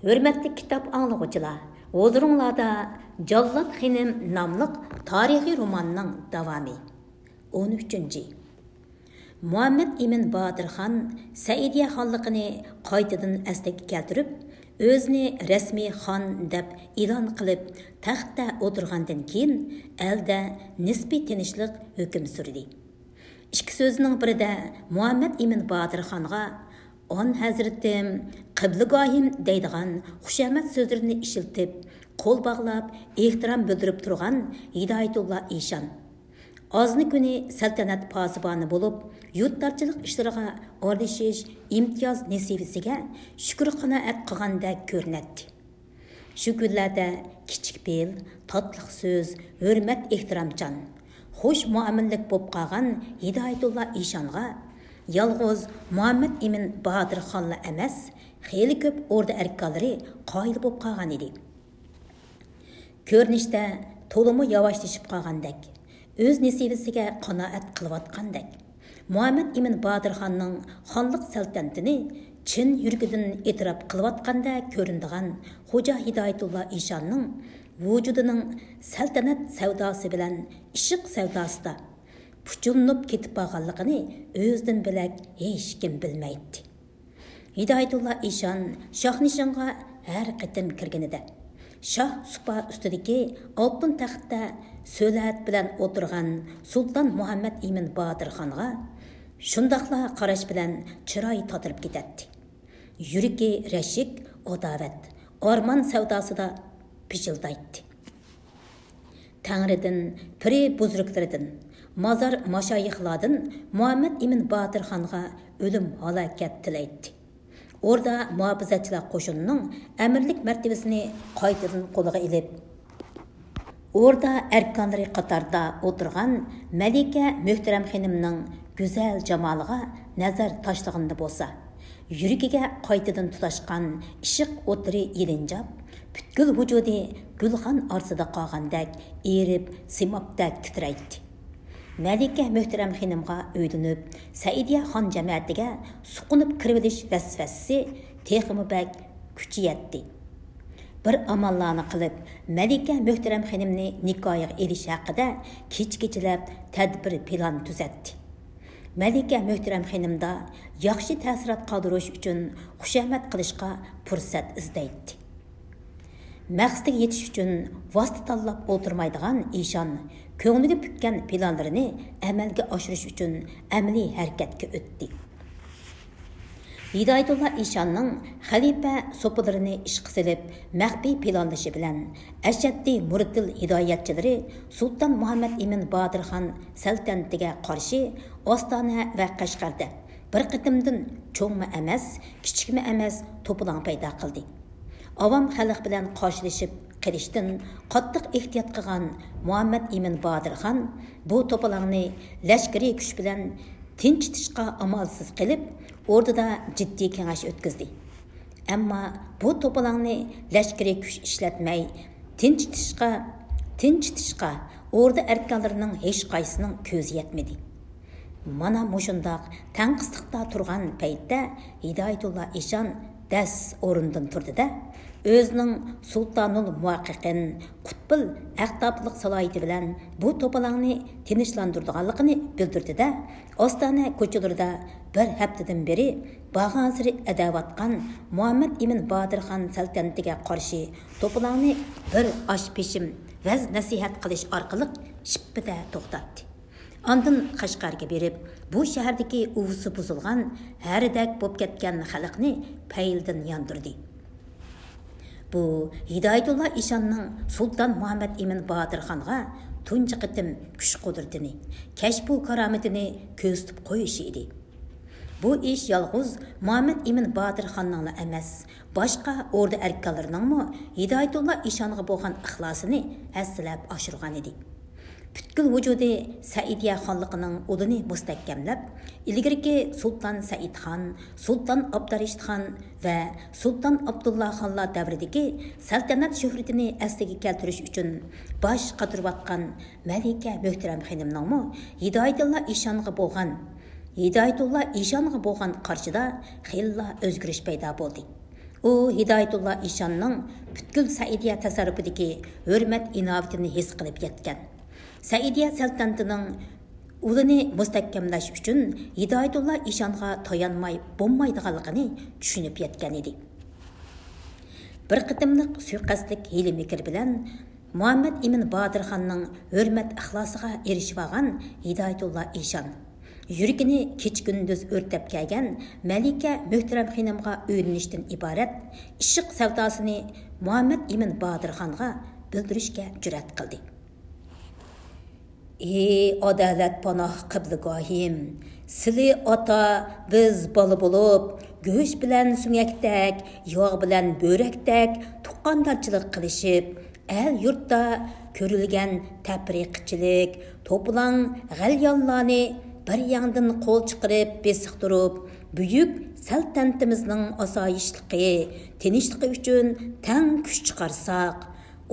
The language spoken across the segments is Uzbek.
Hürmetli kitap anlıqçılar, huzurunlarda Jallat Xenim namlıq tarihi romanның davamı. 13. Muhammed Emin Bahadır xan Saidiya xanlığını qaytadan əsliga keltirib, özünü resmi xan deb e'lon qilib, taxtda o'tirgandan keyin elda nisbiy tinchlik hukm surdi. İki sözünün birida Muhammed Emin Bahadır xanға "On Hazretim, qibligahim" deydigan xushamat so'zlarini ishiltib, qo'l bog'lab, ehtirom bildirib turgan Hidoyatulloh Eshon. Azını kuni saltanat poziboni bo'lib, yurtdorchilik ishlariga o'rnishish imtiyoz nasibasiga shukr qanoat qilgandek ko'rinadi. Shu kunlarda kichik bel, tatliq so'z, hurmat ehtiromchan, xush muomallik bo'lib qolgan Hidoyatulloh Eshonga yalğız Muhammed Emin Bahadır xanla emas, xeyli ko'p orda erkanlari qoyil bo'lib qolgan edi. Ko'rinishda to'limi yavaşlashib qolgandek, o'z nasibasiga qanoat qilayotgandek, Muhammed Emin Bahadır xanning xonliq saltanatini chin yurgidan e'tirof qilayotganda ko'rindigan Xo'ja Hidoyatulloh Eshonning vujudining saltanat savdosi bilan ishiq savdosida puchunib ketib qolganligini o'zdan bilak hech kim bilmaydi. Hidoyatulloh Eshon shohnishinga har qatim kirganida shoh supa ustidagi oltin taxtda so'lat bilan o'tirgan Sultan Muhammed Emin Bahadır xonga shundoqla qarash bilan chiroy totirib ketadi. Yuragi rashik, odovat, ormon savdosida pichildaydi. Tangridan, piri buzruklaridan, mazar mashoyixlardan Muhammed Emin Bahadır xonga o'lim halokat tilaydi. Orada muhofizatchilar qo'shinining amirlik martabasini qaytadan qo'liga ilib, orada erkanlari qatorida o'tirgan Malika Muhtaram xonimning go'zal jamoliga nazar tashlaganda bo'lsa, yuragiga qaytadan tutashgan ishiq o'tiri ilinjab, butkul vujudi gulxon orsida qolgandek erib, simobdak titraydi. Malika Muhtaram xonimga o'ylanib, Saidiya xon jamiyatiga suqunib kirilish vasvasasi texmi bak kuchiyatdi. Bir amallarni qilib, Malika Muhtaram xonimni nikohga elish haqida kech-kechalab tadbir plan tuzatdi. Malika Muhtaram xonimda yaxshi ta'sirat qoldirish uchun xushamat qilishga fursat izlaydi. Maqsadiga yetish uchun vosita tanlab o'tirmaydigan Eshon ko'ngliga pukkan planlarini amalga oshirish uchun amaliy harakatga o'tdi. Hidoyatulloh Eshonning xalifa so'pilarini ishqa silib, maxfiy planlashi bilan ashaddiy murtil hidoyatchilari Sultan Muhammed Emin Bahadır xan saltanatiga qarshi Ostona va Qashqarda bir qitimdan cho'ngma emas, kichikma emas to'polon paydo qildi. Avam xalq bilan qarshilashib qilishdan qattiq ehtiyot qilgan Muhammed Emin Bahadır xan bu to'polonni lashkariy kuch bilan tinchitishga amalsiz qilib, o'rtada jiddiy kengash o'tkazdi. Ammo bu to'polonni lashkariy kuch ishlatmay tinchitishga o'rda erkanlarining hech qaysisining ko'zi yetmadi. Mana mushundoq tanqisliqda turgan paytda Hidoyatulloh Eshon das o'rindan turdi-da, o'zining sultonul muvaqqaqin qutbil aqtobliq salohiyati bilan bu to'polonni tinchlantirganligini bildirdi-da, Ostona ko'chalarida bir haftadan beri bag'ansiri adavatgan Muhammed Emin Bahadır xan saltanatiga qarshi to'polonni bir osh peshim vaz nasihat qilish orqali shippida to'xtatdi. Ondan Qashqarga berib, bu shahardagi uvusi buzilgan, haridak bo'lib ketgan xalqni payldan yondirdi. Bu Hidoyatulloh Eshonning Sultan Muhammed Emin Bahadır xonga tunji qitim kuch-qudratini, kashfu karomatini ko'rsatib qo'yishi edi. Bu ish yolg'iz Muhammed Emin Bahadır xonning emas, boshqa o'rda erkanlarining Hidoyatulloh Eshonga bo'lgan ixlosini hassilab oshirgan edi. Butkul vujudi Saidiya xonligining o'dini mustahkamlab, ilgirki Sultan Said xon, Sultan Abdurashid xon va Sultan Abdullah xonlar davridagi saltanat shuhratini asliga keltirish uchun bosh qotirayotgan Malika Muhtaram xonimning Hidoyatulloh Eshonga bo'lgan qarshida xilla o'zgarish paydo bo'ldi. u Hidoyatullo Eshonning butkul Saidiya tasarrufidagi hurmat inovatini his qilib yetgan. Saidiya saltanatining ulini mustahkamlash uchun Hidoyatullo Eshonga tayanmay bo'lmaydiganligini tushunib yetgan edi. Bir qitimliq suiqasdlik hiyla-mikr bilan Muhammad Emin Badirxonning hurmat ixlosiga erishib olgan Hidoyatullo Eshon yuragini kech-kunduz o'rtab kelgan Malika Muhtaram xonimga o'yinishdan iborat ishiq savdosini Muhammad Emin Badirxonga bildirishga jur'at qildi. Ey adolat panoh qiblagohim, sizli ota biz bola bo'lib, go'sht bilan sunyakdak, yog' bilan bo'rakdak tuqqandarchilik qilishib, el yurtda ko'rilgan tafriqchilik, to'plan g'alyonlarni bir yandan qo'l chiqarib besiq turib, buyuk saltanatimizning osoyishligi, tinchligi uchun tang kuch chiqarsak,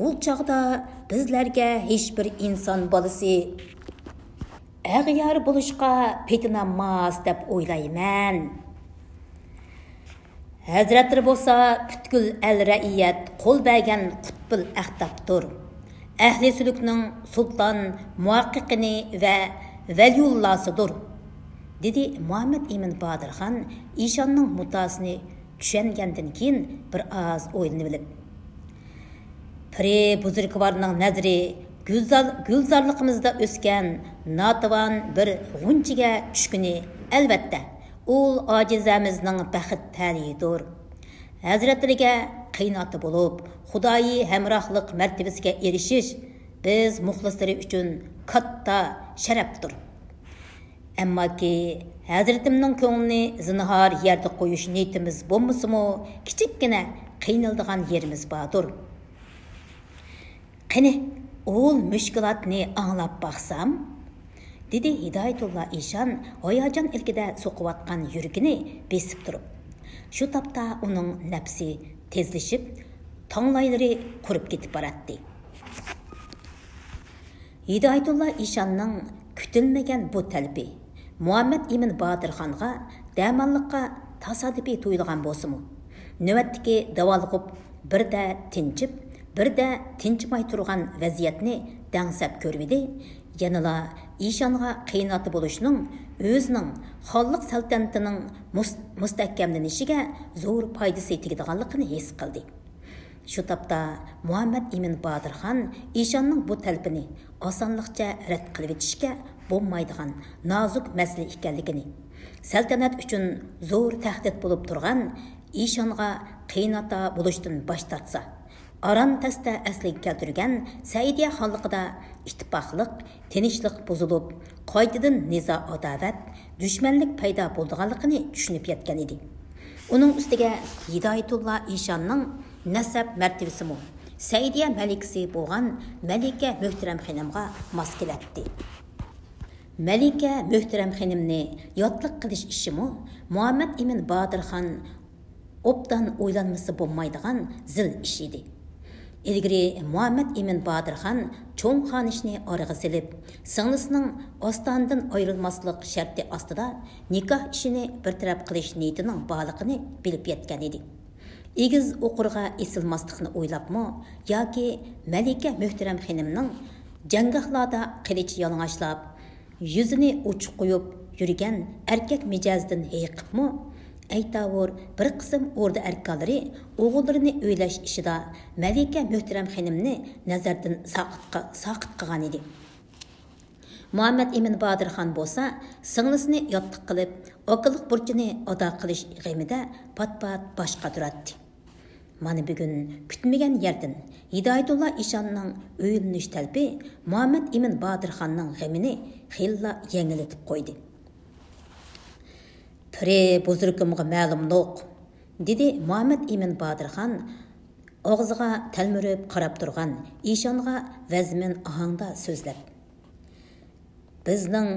ol chaqda bizlarga hech bir inson bolasi ag'yar bo'lishga petinammas deb o'ylayman. Hazratlar bo'lsa butkul el-raiyat qo'l bergan qutbul ahtobdir. Ahli sulukning sulton muhaqqiqini va valiyullosidir, dedi Muhammad Emin Badirxon Eshonning mutasini tushungandan keyin bir oz o'ylanib olib. Piri buzurgvarning nazari gulzorligimizda o'sgan notavon bir g'unchiga tushkuni albatta ul ojizamizning baxit taliyidir. Hazratlariga qiynati bo'lib, Xudoyi hamrohlik martabasiga erishish biz muxlislari uchun katta sharafdir. Ammo ki Hazratimning ko'nglini zinhor yerda qo'yish niyatimiz bo'lmasa-mu, kichikkina qiynaladigan yerimiz bordir. Qani, ol mushkulotni anglab baqsam, dedi Hidoyatullo Eshon hayajon ilkida so'qiyotgan yuragini besib turib. Shu topda uning nafsi tezlashib, tonglaylari qurib ketib boradi. Hidoyatullo Eshonning kutilmagan bu talbi Muhammad Emin Badirxonga damonliqqa tasodifiy tuyulgan bo'lsa-mu, navbatdagi davolg'ib birda tinchib, birda tinchmay turgan vaziyatni dangsab ko'rvidi. Yanıla Eshonga qiynati bo'lishning o'zining xonlik saltanatining mustahkamlanishiga zo'r foydasi tegadiganligini his qildi. Shu topda Muhammad Emin Badirxon Eshonning bu talbini osonlikcha rad qilib etishga bo'lmaydigan nozik masala ekanligini, saltanat uchun zo'r tahdid bo'lib turgan Eshonga qiynata bo'lishdan bosh tortsa, aran tasda asliga keltirgan Saidiya xonligida ittifoqlik, tinchlik buzilib, qaytadan nizo adovat, dushmanlik paydo bo'lganligini tushunib yetgan edi. Uning ustiga Hidoyatullo Eshonning nasab martabasimi Saidiya malikasi bo'lgan Malika Muhtaram xonimga mos keladi. Malika Muhtaram xonimni yotliq qilish ishimi Muhammad Emin Badirxon obdan o'ylanmasa bo'lmaydigan zil ish edi. İlgiri Muhammad Emin Badirxon cho'ng xonishni oraga silib, singlisining ostandan ayrilmaslik sharti ostida nikoh ishini bir taraf qilish niyatining borligini bilib yetgan edi. Egiz o'qirga esilmaslikni o'ylabmi yoki Malika Muhtaram xonimning janggohlarda qilich yalang'ashlab, yuzini ochiq qo'yib yurgan erkak mijozdan hayiqibmi, aytavur bir qism o'rda erkalari o'g'illarini o'ylash ishida Malika Muhtaram xonimni nazardan saqit qilgan edi. Muhammad Emin Badirxon bo'lsa, singlisini yotliq qilib, oqillik burchini ado qilish g'amida pat-pat boshqa turadi. Mana bugun kutmagan yerdan Hidoyatullo Eshonning o'yilinish talbi Muhammad Emin Badirxonning g'amini xilla yengillatib qo'ydi. Piri buzurgimga ma'lumliq, dedi Muhammad Emin Badirxon og'ziga talmurib qarab turgan Eshonga vazmin ohangda so'zlab. Bizning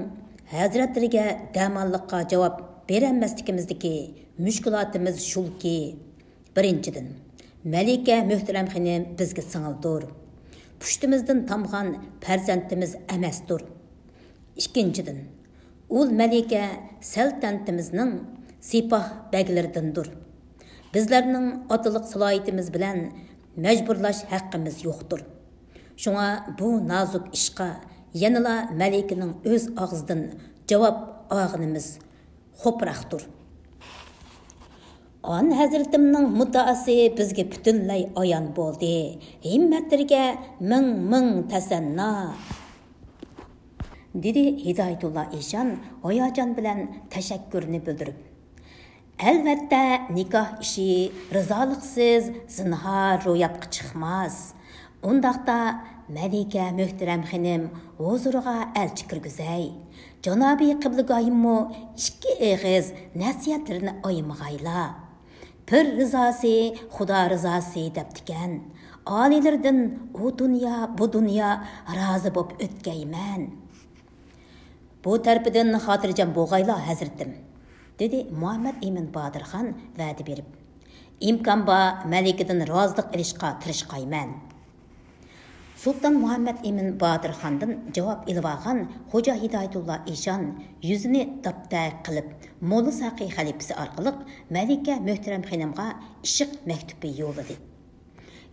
hazratlariga damonliqqa javob berolmasligimizdagi mushkulotimiz shulki, birinchidan Malika Muhtaram xonim bizga singildir. Pushtimizdan tomgan farzandimiz emasdir. Ikkinchidan, ul Malika saltanatimizning sipah baglaridandir. Bizlərning atılıq salayetimiz bilan məcburlaş haqqımız yoxdur. Şuna bu nazuk işqa yanıla Məlikinin öz ağzından cavab ağınımız xopraqdır. An Hazretimning muddaası bizga butunlay ayon bo'ldi. Himmatlarga ming tasanno. Dedi Hidayatullah Eshon hayajon bilan tashakkurni bildirib. Albatta nikoh ishi rizoliqsiz zinhor ro'yobga chiqmas. Undaqda Malika muhtaram xonim huzuriga elchi kirgizay. Janobi qiblagoyimmo ikki eg'iz nasihatlarini oymag'ayla. Pir rizosi xudo rizosi debdikan. Olilardan u dunyo bu dunyo rozi bo'lib o'tgayman. Bu tarpidan xotirjam bo'lg'ayla hazratim, dedi Muhammad Emin Bodirxon va'da berib. İmkon bor Malikadan rozilik olishga tirishqayman. Sultan Muhammad Emin Bodirxondan javob ilib Xo'ja Hidayatullah Eshon yuzini daptar qilib, Mo'la Saqi xalifasi orqali Malika muhtaram xonimga ishiq maktubi yo'lladi.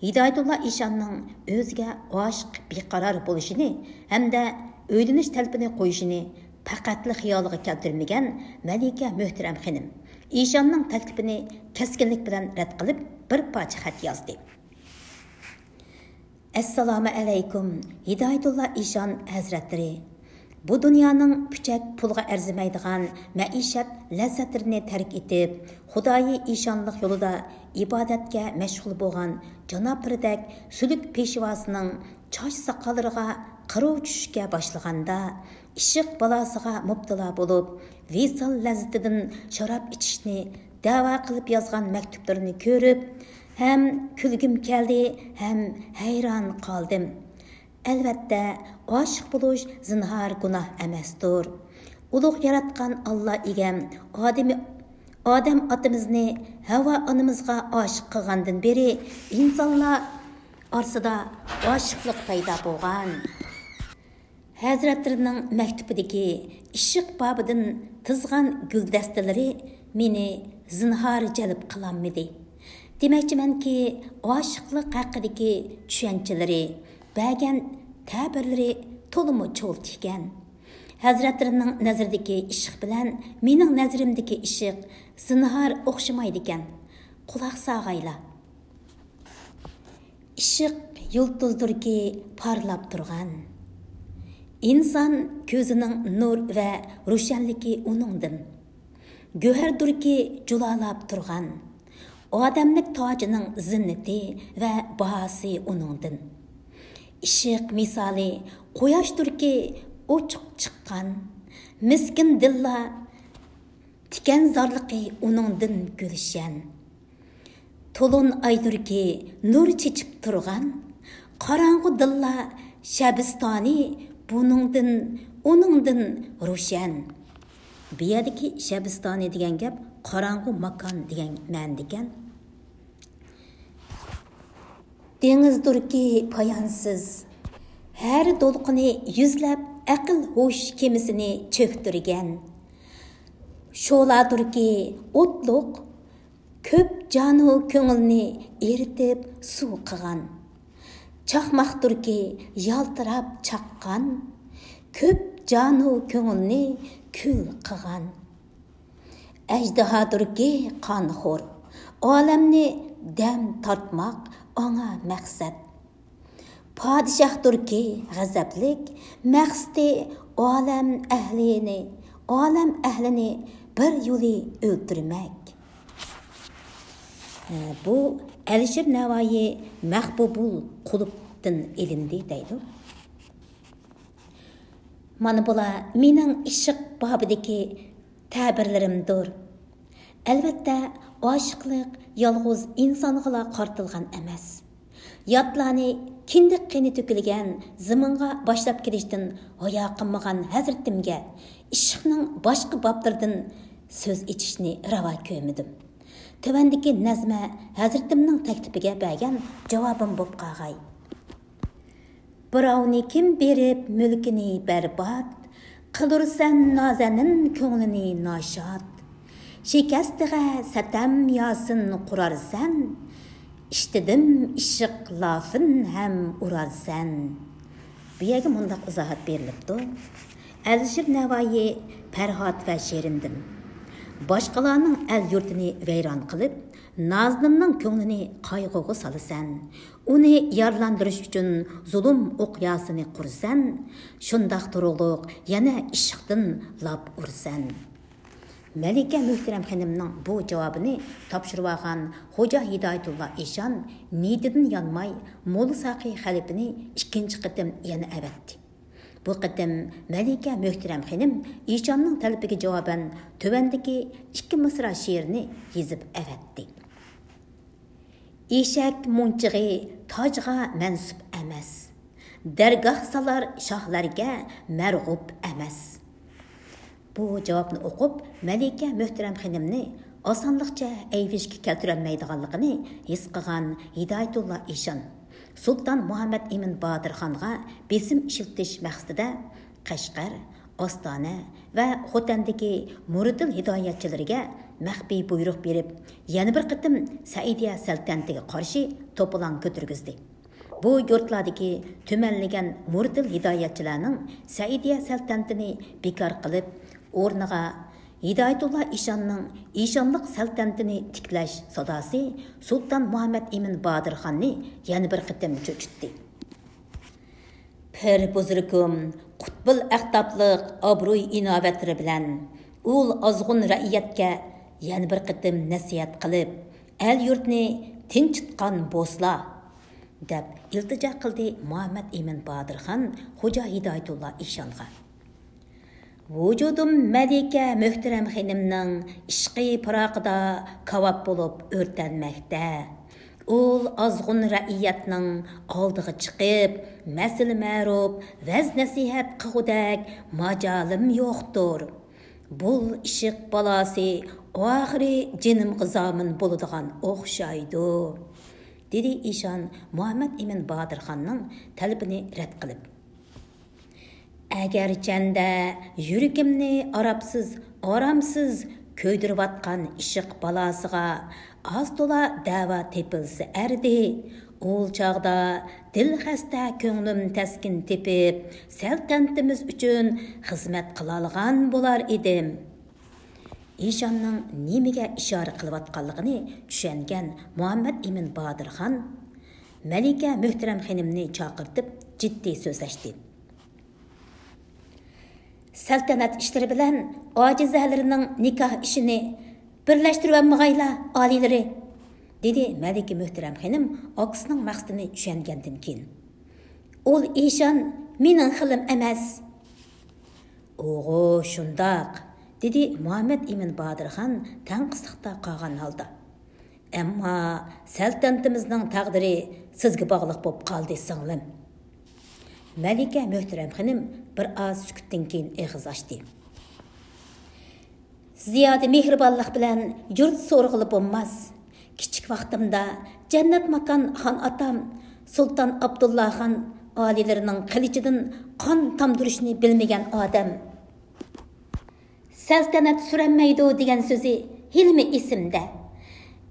Hidayatullah Eshonning o'ziga oshiq beqaror bo'lishini hamda o'ylanish talabini qo'yishini faqatli xiyoliga keltirmagan Malika muhtaram xonim Eshonning taklifini keskinlik bilan rad qilib bir parcha xat yozdi. Assalomu alaykum Hidayatullah Eshon hazratlari. Bu dunyoning puchak pulga arzimaydigan maishat lazzatlarini tark etib, Xudoyi Eshonlik yo'lida ibodatga mashg'ul bo'lgan janoblaridak suluk peshvosining choch soqollariga qiruv tushishga boshlaganda, ishiq balosiga mubtalo bo'lib, visol lazzatidan sharob ichishni da'vo qilib yozgan maktublarini ko'rib, hem külgüm keldi, hem hayron qoldim. Albatta, oshiq bo'lish zinhor gunoh emasdir. Ulug' yaratgan Alloh egam odam otimizni Havo onamizga oshiq qilgandan beri insonlar orasida oshiqlik paydo bo'lgan. Hazratlarining maktubidagi ishiq bobidan tizgan guldastalari meni zinhor jalb qilolmadi. Demakchimanki, oshiqlik haqidagi tushanchalari, ba'gan ta'birlari to'liq cho'lt ekan. Hazratlarining nazaridagi ishiq bilan mening nazarimdagi ishiq zinhor o'xshamaydi ekan. Quloq sog'ayla. Ishiq yulduzdirki parlab turgan. İnsan ko'zining nur va ro'shanligi uningdan. Go'hardirki julalab turgan. Odamlik tojining zinnati va bahasi uningdan. Ishiq misoli quyoshdirki ochiq chiqqan. Miskin dilla tikan zorligi uningdan gulshan. To'lun aydirki nur chechib turgan. Qorong'u dilla shabistoni uningdan ro'shan. Bu yerdagi shabistoni degan gap qorong'u makon degan ma'noda ekan. Dengizdirki poyonsiz, har to'lqini yuzlab aql ho'sh kemisini cho'ktirgan. Sho'ladirki o'tliq, ko'p jonu ko'ngilni eritib suv qilgan. Chaqmaqdirki yaltirab chaqqan, ko'p jonu ko'ngilni kul qilgan. Ajdahadirki qonxo'r, olamni dam tortmoq ona maqsad. Padişahdirki g'azablik, maqsadi olam ahlini bir yo'li o'ldirmak. Bu Alisher Navoiy Mahbubul Qulubdan ilindi deydi. Mana bular mening ishiq babidagi ta'birlarimdir. Albatta, oshiqlik yolg'iz insonga qartilgan emas. Yotlarni kindiq qini to'kilgan zaminga boshlab kelishdan hayo qilmagan hazratimga ishiqning boshqa boblaridan so'z etishni ravo ko'rmadim. Tövəndiki nəzmə Həzrətimnin təklifigə bəgən cavabım bob qağay. Birovni kim berib mülkini bərbad, qılırsan nazənin köңlini naşad. Şekestiğe satam yasin kurarsan, iştidim işiq lafın hem urarsan. Bu yerge mundaq izahat berilipdi. Əlişir Navoiy Pərhat və şe'rindin. Başqalarning el yurtini vayron qilib, Nazlimning ko'nglini qayg'uga salasan. Uni yarlantirish uchun zulm o'qyasini qursan, shundaq turug'liq yana ishqdan lab ursan. Malika Muhtaram xonimning bu javobini topshirib olgan Xo'ja Hidoyatullo Eshon niyatidan yanmay Mo'la Saqi xalifini ikkinchi qitim yana avatdi. Bu qitim Malika Muhtaram xonim Eshonning talabiga javoban tuvandagi ikki misra she'rni yozib avatdi. Eshak munchig'i tojga mansub emas. Dargoh salar shohlarga marg'ub emas. Bu javobni o'qib, Malika Muhtaram xonimni osonlikcha ayvishga keltirolmaydiganligini his qilgan Hidoyatullo Eshon Sultan Muhammad Emin Bodirxonga besim ishiltish maqsadida Qashqar, Ostona va Xotandagi muridil hidoyatchilariga maxfiy buyruq berib, yana bir qitim Saidiya saltanatiga qarshi to'polon ko'targizdi. Bu yurtlardagi tumanlagan muridil hidoyatchilarning Saidiya saltanatini bekor qilib, o'rniga Hidoyatullo Eshonning Eshonliq saltanatini tiklash sadosi Sultan Muhammad Emin Bodirxonni yana bir qitim cho'chitdi. Pir buzurgum qutbul aqtabliq obro'y inovatlari bilan ul ozg'un ra'iyatga yana bir qitim nasihat qilib, el yurtni tinchitgan bo'sla deb iltijo qildi Muhammad Emin Bodirxon Xo'ja Hidoyatullo Eshonga. Vücudum Malika Muhtaram xonimning ishqi piraqida kavab bo'lib o'rtanmoqda. Ul azg'un ra'iyatning oldiga chiqib, mas'ul ma'ruf vaz nasihat qilgudak majolim yo'qdir. Bu ishq balasi oxiri jinim qizomin bo'ladigan o'xshaydi, dedi Eshon Muhammad Emin Bodirxonning talabini rad qilib. Agar chanda yuragimni aramsiz ko'ydirayotgan ishq balasiga az to'la da'vo tepilsa ardi, ul chog'da dil xasta ko'nglim taskin tepib, saltanatimiz uchun xizmat qila olgan bo'lar edim. Eshonning nimaga ishora qilayotganligini tushungan Muhammad Emin Bodirxon Malika Muhtaram xonimni chaqirtib jiddiy so'zlashdi. Saltanat ishlari bilan ojizalarining nikoh ishini birlashtirib olmag'aylar oliylari, dedi Malika Muhtaram xonim oqsining maqsadini tushungandan keyin. Ol Eshon mening xilim emas. O'g'o, shundoq, dedi Muhammad Emin Bodirxon tanqisliqda qolgan holda. Ammo saltanatimizning taqdiri sizga bog'liq bo'lib qoldi, singlim. Malika Muhtaram xonim bir oz sukutdan keyin og'iz ochdi. Ziyoda mehribonlik bilan yurt so'rg'ilib bo'lmas. Kichik vaqtimda jannat makon xon otam Sultan Abdullah xon oliylarining qilichidan qon tomdirishni bilmagan odam. Saltanat suranmaydi degan so'zi hilmi esimda.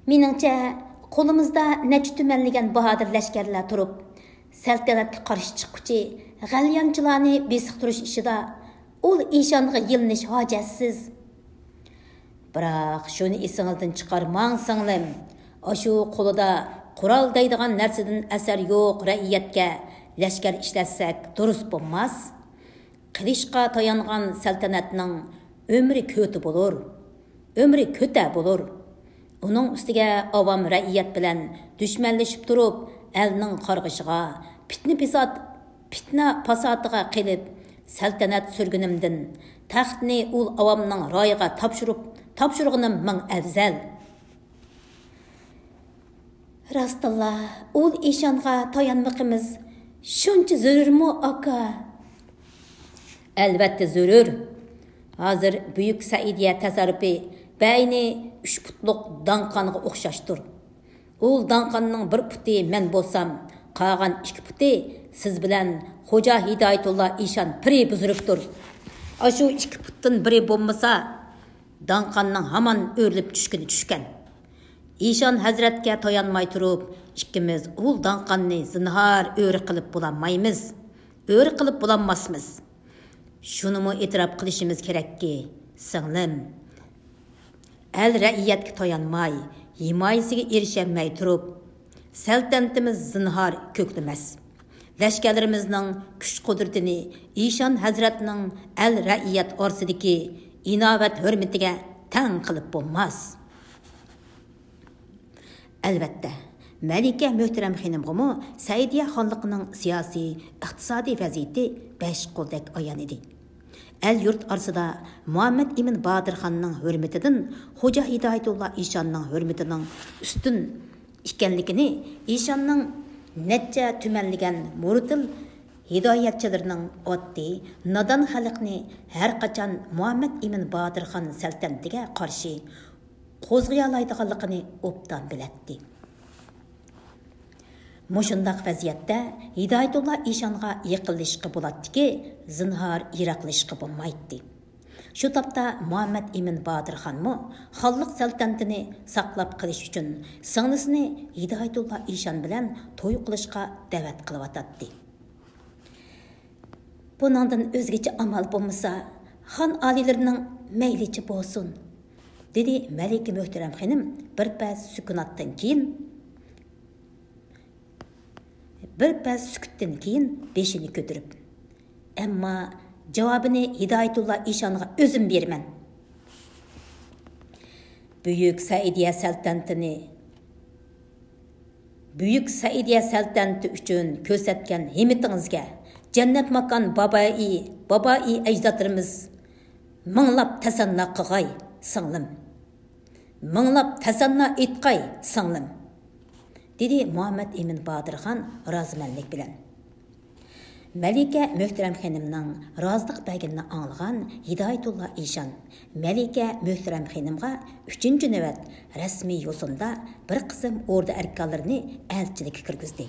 Meningcha qo'limizda necha tumanlagan bahodir lashkarlar turib, saltanatga qarshi chiqquchi g'alyanchilarni besiqtirish ishida ul Eshonga yilinish hojatsiz. Biroq shuni esingizdan chiqarmang singlim. Ashu qo'lida qurol deydigan narsadan asar yo'q ra'iyatga lashkar ishlatsak durust bo'lmas. Qilishqa tayangan saltanatning ömrü kötü bulur, ömrü kötü bulur. Onun üstüge avam ra'iyat bilen düşmanlaşıp durup, elinin qargışıga, fitna pasatıga qilib, saltanat sürgünümdin, taxtni ul avamның rayıga tapşırğınım min afzal. Rastullah, ul Eshonga tayanmaqimiz şuncha zörürmü aka? Elbette zörür. Hazır Büyük Saidiya tasarrufi bəyni 3 putluk danqanға o'xshashdir. Ul danqanның bir puti men bo'lsam, qolgan 2 puti siz bilan Xo'ja Hidoyatullo Eshon piri buzuribdir. Ashu 2 putdan biri bo'lmasa, Danqanның hamon o'rilib tushgan. İşan Hazretga tayanmay turib, ikkimiz ul danqanni zinhar o'ri qilib bo'lanmaymiz. O'ri qilib bo'lanmasmiz. Şunumu e'tirof qilishimiz kerakki, singlim, el ra'iyatga tayanmay, himoyasiga erishamay turib, saltanatimiz zinhar ko'klimas. Lashkarlarimizning kuch-qudratini İşan Hazretning el ra'iyat orasidagi inovat hurmatiga tang qilib bo'lmas. Albatta, Malika Muhtaram xonimg'imi Saidiya xonligining siyosiy, iqtisodiy vaziyati besh qo'ldek ayon edi. El yurt orasida Muhammad Ibn Badirxonning hurmatidan Xo'ja Hidoyatulloh İşanning hurmatining ustun ekanligini İşanning necha tumanlagan muritil hidoyatchilarining oddiy, nodon xalqni har qachon Muhammad Ibn Badirxon saltanatiga qarshi qo'zg'aya oladiganligini obdan biladi. Mushundaq vaziyatda Hidoyatulloh İşanға yiqilishga bo'ladiki, zinhar yiroqlashga bo'lmaydi. Shu topda Muhammad Ibn Badirxonmi xonlik saltanatini saqlab qilish uchun singlisini Hidoyatulloh İşan bilan to'y qilishga da'vat qilyotdi. Bundan o'zgacha amal bo'lmasa, xon oliylarining maylicha bo'lsin, dedi Malika Muhtaram xonim bir pas sukunatdan keyin beshini ko'tarib. Ammo javobini Hidoyatulloh İşanға o'zim beraman. Buyuk Saidiya saltanati uchun ko'rsatgan himmatingizga Cennet makan babai ecdatlarımız minglab tasanna qilg'ay singlim. Minglab tasanna etqay singlim, dedi Muhammad Ibn Badirxon rozimanlik bilan. Malika Muhtaram xonimning rozilik berganini anglagan Hidoyatulloh İşan Malika Muhtaram xonimga 3-navbat rasmiy yo'sinda bir qism o'rda arkonlarini elchilikka kirgizdi.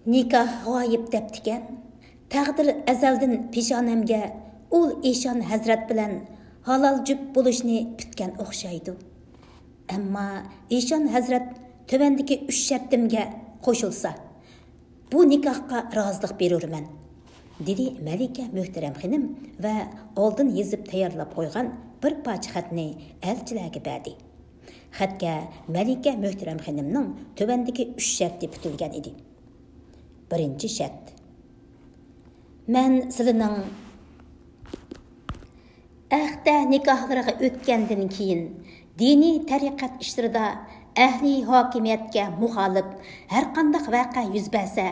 Nikah g'oyib debdikan, taqdir azaldan peshonamga ul İşan Hazrat bilan halol jup bo'lishni kutgan o'xshaydi. Ammo İşan Hazrat tövendagi 3 shartimga qo'shilsa, bu nikohga rozilik berurman, dedi Malika Muhtaram xonim va oldin yezib tayyorlab qo'ygan bir parcha xatni elchilarga berdi. Xatga Malika Muhtaram xonimning tövendagi 3 sharti bitilgan edi. Birinchi shart. Men sizning ahda nikohlariga o'tgandan keyin diniy tariqat ishlarida ahli hokimiyatga muxolif har qanday voqea yuz bersa,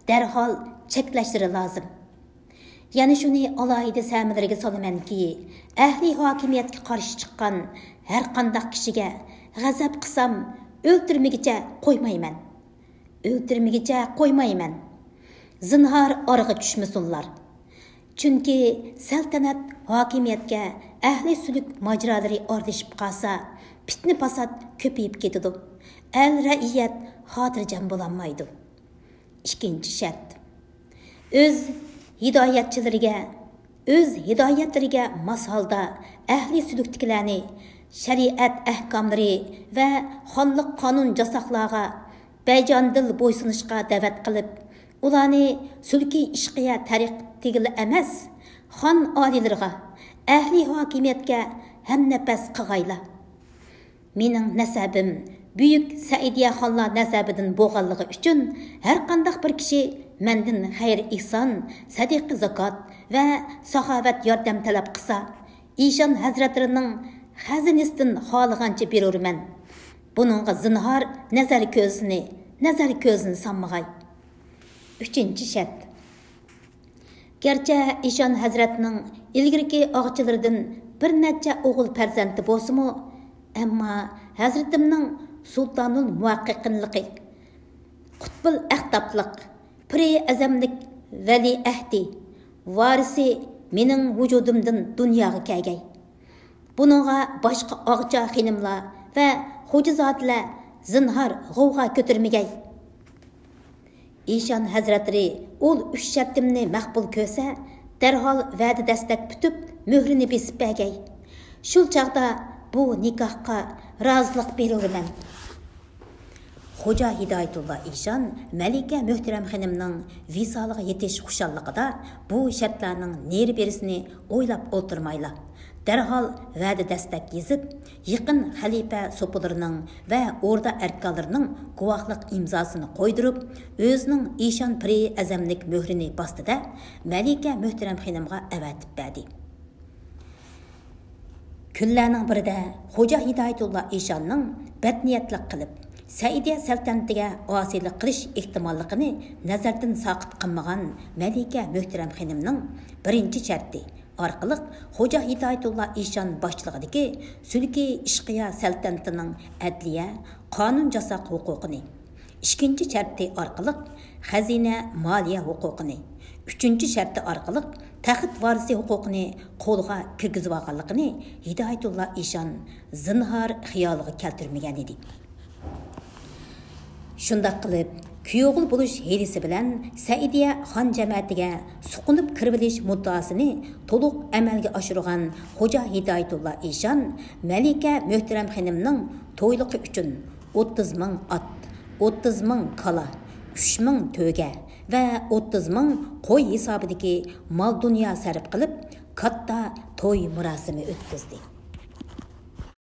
darhol cheklashları lozim. Yana shuni alohida samilarga solamanki, ahli hokimiyatga qarshi chiqqan har qanday kishiga g'azab qilsam, o'ltirmagicha qo'ymayman. Zinhar org'a tushmasinlar. Chunki saltanat hokimiyatga ahli suluk majralari ordishib qolsa, fitna fasod ko'payib ketadi. El ra'iyat xotirjam bo'lolmaydi. Ikkinchi shart. O'z hidoyatlariga mos holda ahli sulukdikilarni shariat ahkomlari va xonlik qonun jasoqlarga bajondil bo'ysunishga da'vat qilib, ularni sulki ishqiya tariq tegil emas, xon oliylariga, ahli hokimiyatga ham nafas qilg'aylar. Mening nasabim buyuk Saidiya xonlar nasabidan bo'lganligi uchun har qanday bir kishi mendan xayr ihson, sadiqa zakot va saxovat yordam talab qilsa, İşan hazratlarining xazinasidan xohlagancha berurman. Buningga zinhor nazar ko'zini sanmag'ay. Üçüncü shart. Gerçi İşan hazratning ilgirki og'chilaridan bir necha o'g'il farzandi bo'lsa-mu, ammo hazratimning sultonul muvaqqaqinligi, qutbul ahtablik, piri azamlik vali ahdi, varisi mening vujudimdan dunyoga kelgay. Buningga boshqa og'cha xonimlar va xo'jazotlar zinhor g'ovg'a ko'tarmagay. İşan hazratları ol 3 shartimni maqbul ko'rsa, dərhal vədi dəstək bütüb, möhrünü besib bəgəy. Şul çağda bu nikahqa razılıq berilirəm. Xoca Hidayetullah İşan Məlikə Möhtərəm xanımның visalığa yetiş xuşallıqıda bu şərtlərinin neri berisini oylab oturmayla. Dərhal vədi dəstək yazıb, yıqın xəlifə sopularının və orda ərkallarının quvaqlıq imzasını qoydurub, özünün İşan Piri əzəmlik möhrünü bastı da, Məlikə Möhtərəm xanımğa əvətib bədi. Kunlarning birida Xoja Hidayetullah İşanның bədniyyətlik qilib, Saidiya saltanatiga osiylik qilish ehtimolligini nazardan saqit qilmagan Malika Möhtərəm xanımning birinchi sharti orqali Xoja Hidayetullah İşan boshchiligidagi Sulki ishqiya saltanatining adliya, qonun jasaq huquqini, ikkinchi sharti orqali xazina moliya huquqini, uchinchi sharti orqali taxt varisi huquqini qo'lga kirgizib olganligini Hidayetullah İşan zinhor xiyoliga keltirmagan edi. Şundaq qilib, kuyog'ul bo'lish helisi bilan Saidiya xon jamiyatiga suqunib kirilish muddaosini to'liq amalga oshirgan Xoja Hidayetullah İşan Malika Möhtərəm xanımning to'yliqi uchun 30 ming at, 30 ming kala, 3 ming to'ga va 30 ming qo'y hisobidagi mol dunyo sarf qilib, katta to'y murosimi o'tkazdi.